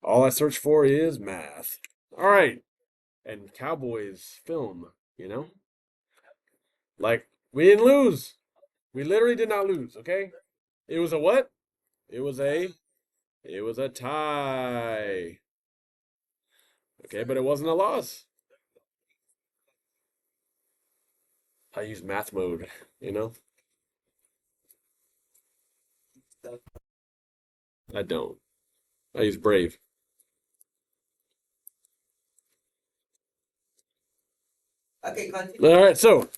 All I search for is math. All right. And Cowboys film, you know? Like, we didn't lose. We literally did not lose, okay? It was a what? It was a tie. Okay, but it wasn't a loss. I use math mode, you know? I don't. I use Brave. Okay, continue. All right, so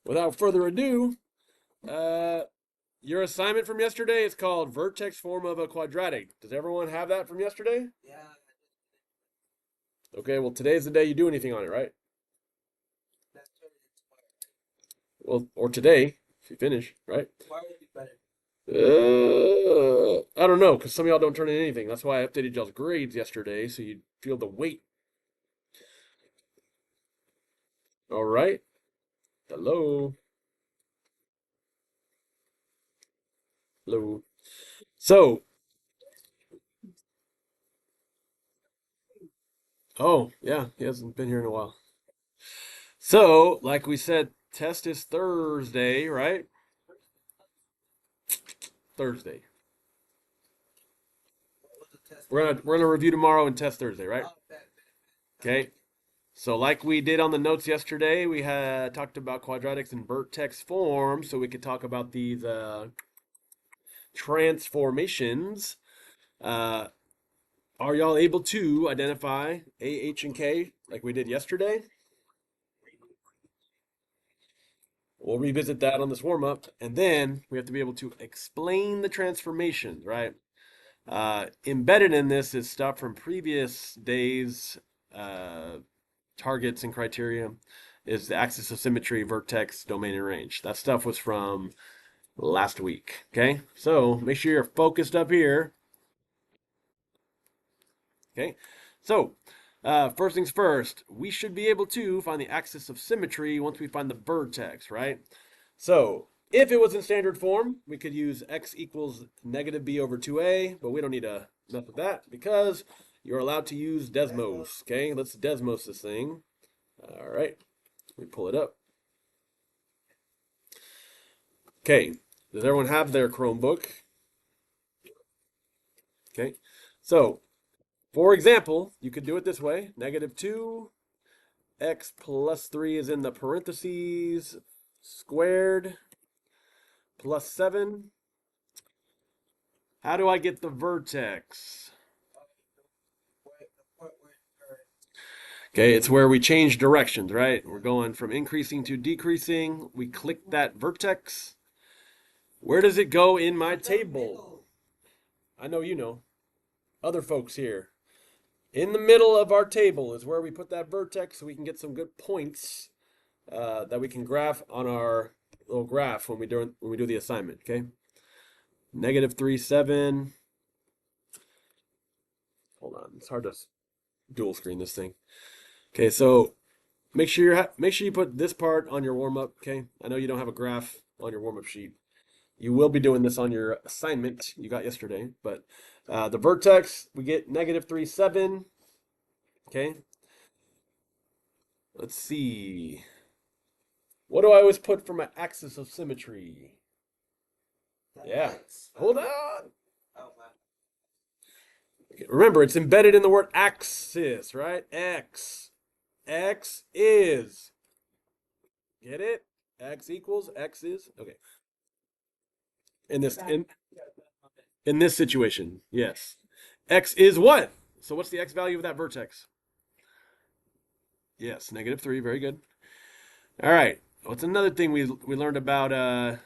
without further ado, uh, your assignment from yesterday is called Vertex form of a quadratic. Does everyone have that from yesterday? Yeah, Okay, well, today's the day you do anything on it, right? that's what it's Well, or today, if you finish, right? tomorrow will be better. I don't know, because some of y'all don't turn in anything. That's why I updated y'all's grades yesterday, so you feel the weight. All right. Hello. Hello. So, oh, yeah, he hasn't been here in a while. So, like we said, test is Thursday, right? Thursday. What was the test? We're gonna review tomorrow and test Thursday, right? Oh, bet. Okay. So, like we did on the notes yesterday, we had talked about quadratics in Vertex form, so we could talk about these transformations. Uh, are y'all able to identify A, H, and K like we did yesterday? We'll revisit that on this warm up, and then we have to be able to explain the transformations, right? Embedded in this is stuff from previous days, uh, targets and criteria, is the axis of symmetry, vertex, domain, and range. That stuff was from last week. Okay, so make sure you're focused up here. Okay, so first things first, we should be able to find the axis of symmetry once we find the vertex, right? So if it was in standard form, we could use x equals negative b over 2a, but we don't need to mess with that because you're allowed to use Desmos. Okay, let's Desmos this thing. All right, let me pull it up. Okay, does everyone have their Chromebook? Okay, so for example, you could do it this way. Negative 2 x plus 3 is in the parentheses squared plus 7. How do I get the vertex? The point where Okay, it's where we change directions, right? We're going from increasing to decreasing. We click that vertex. Where does it go in my table? I know you know. Other folks here. In the middle of our table is where we put that vertex so we can get some good points that we can graph on our little graph when we do the assignment. Okay. Negative 3, 7. Hold on, it's hard to dual screen this thing. Okay, so make sure you put this part on your warm up. Okay, I know you don't have a graph on your warm up sheet. You will be doing this on your assignment you got yesterday, but the vertex we get negative 3, 7. Okay, let's see. What do I always put for my axis of symmetry? the Yeah, X. hold on. Oh, wow. Okay, remember, it's embedded in the word axis, right? X. X is. Get it? X equals X is. Okay. In this in this situation, yes. X is what? So what's the X value of that vertex? Yes, negative 3. Very good. All right. What's another thing we learned about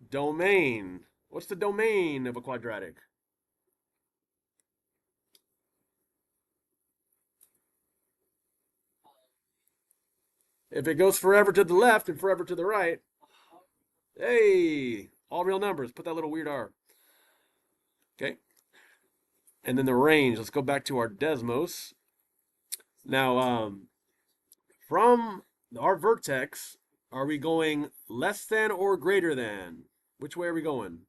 domain? What's the domain of a quadratic? If it goes forever to the left and forever to the right, hey, all real numbers. Put that little weird R. Okay. And then the range. Let's go back to our Desmos. Now, from our vertex, are we going less than or greater than? Which way are we going?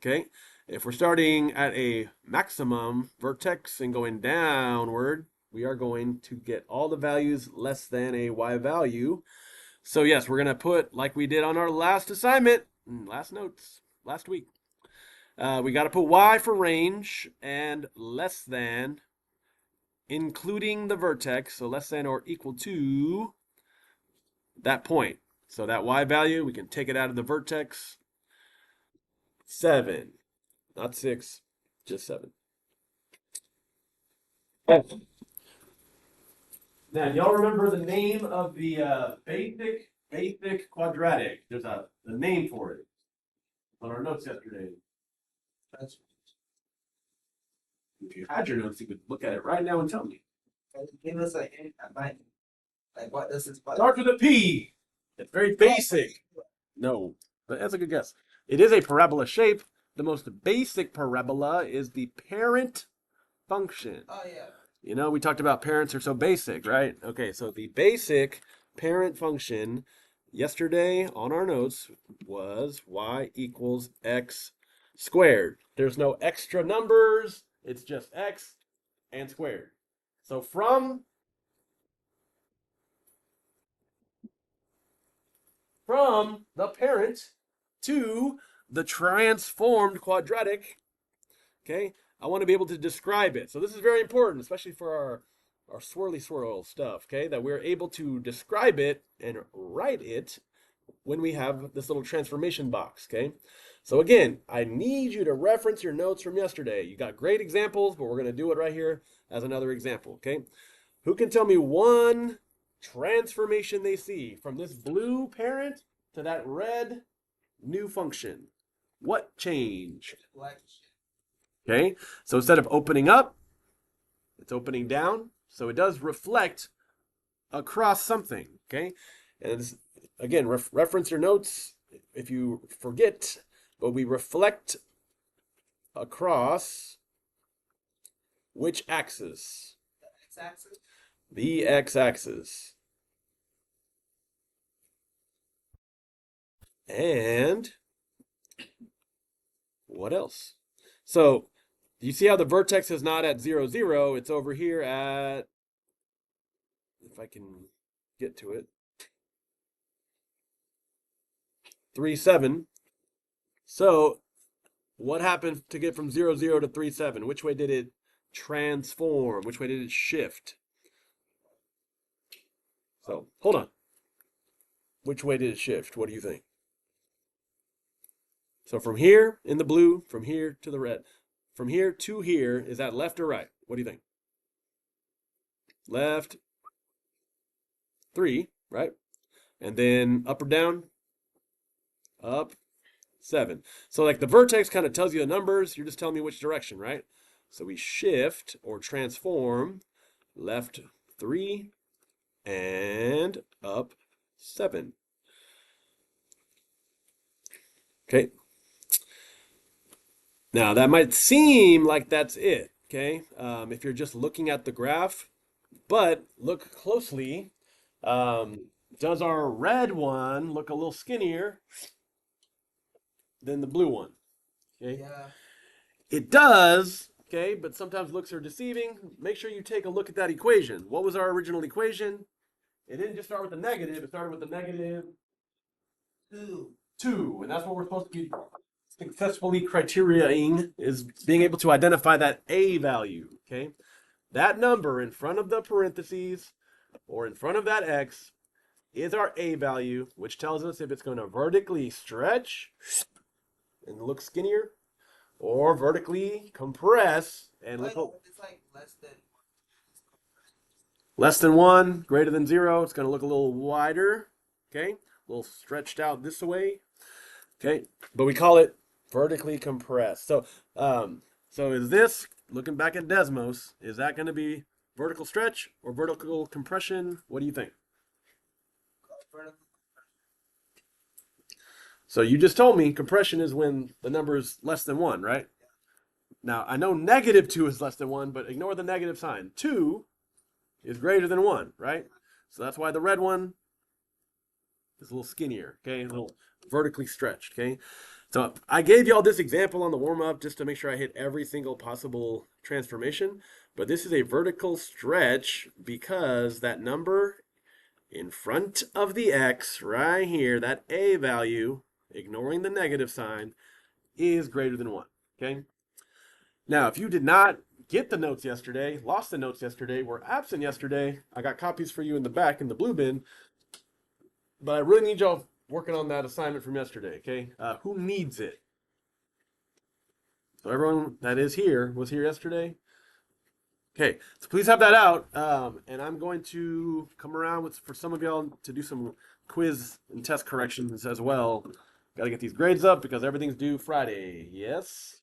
Okay. If we're starting at a maximum vertex and going downward, we are going to get all the values less than a y value. So yes, we're going to put, like we did on our last assignment, last notes, last week, we got to put y for range and less than, including the vertex, so less than or equal to that point. So that y value, we can take it out of the vertex. 7, not 6, just 7. Now, y'all remember the name of the basic quadratic? There's a name for it on our notes yesterday. That's If you had your notes, you could look at it right now and tell me. give us a hint. I might like what this is. Starts with a P. It's very basic. No, but that's a good guess. It is a parabola shape. The most basic parabola is the parent function. Oh yeah. You know, we talked about parents are so basic, right? Okay, so the basic parent function yesterday on our notes was y equals x squared. There's no extra numbers. It's just x and squared. So from the parent to the transformed quadratic, okay, I want to be able to describe it. So this is very important, especially for our swirly swirl stuff, okay, that we're able to describe it and write it when we have this little transformation box, okay? So again, I need you to reference your notes from yesterday. You got great examples, but we're going to do it right here as another example, okay? Who can tell me one transformation they see from this blue parent to that red new function? What changed? Like Okay, so instead of opening up, it's opening down. So it does reflect across something. Okay, and this, again, reference your notes if you forget, but we reflect across which axis? x-axis. The x-axis. And what else? So you see how the vertex is not at 0, 0. It's over here at, if I can get to it, 3, 7. So what happened to get from 0, 0 to 3, 7? Which way did it transform? Which way did it shift? So hold on. Which way did it shift? What do you think? So from here in the blue, from here to the red, from here to here, is that left or right? What do you think? Left, 3, right? And then up or down? Up, 7. So like the vertex kind of tells you the numbers. You're just telling me which direction, right? So we shift or transform left 3 and up 7. Okay. Now that might seem like that's it. Okay. If you're just looking at the graph, but look closely. Does our red one look a little skinnier than the blue one? Okay. Yeah. It does, okay, but sometimes looks are deceiving. Make sure you take a look at that equation. What was our original equation? It didn't just start with the negative, it started with the negative 2. And that's what we're supposed to be successfully criteriaing, is being able to identify that A value, okay? That number in front of the parentheses or in front of that X is our A value, which tells us if it's going to vertically stretch and look skinnier, or vertically compress and Wait, look it's like less than 1, greater than 0. It's going to look a little wider, okay? A little stretched out this way, okay? But we call it vertically compressed. So, so is this, looking back at Desmos, is that going to be vertical stretch or vertical compression? What do you think? So you just told me compression is when the number is less than 1, right? Now, I know negative 2 is less than 1, but ignore the negative sign. 2 is greater than 1, right? So that's why the red one is a little skinnier, okay? A little vertically stretched, okay? So I gave y'all this example on the warm-up just to make sure I hit every single possible transformation. But this is a vertical stretch because that number in front of the x right here, that a value, ignoring the negative sign, is greater than 1. Okay? Now, if you did not get the notes yesterday, lost the notes yesterday, were absent yesterday, I got copies for you in the back in the blue bin. But I really need y'all working on that assignment from yesterday, okay? Who needs it? So everyone that is here was here yesterday. Okay, so please have that out. And I'm going to come around for some of y'all to do some quiz and test corrections as well. Got to get these grades up because everything's due Friday. Yes?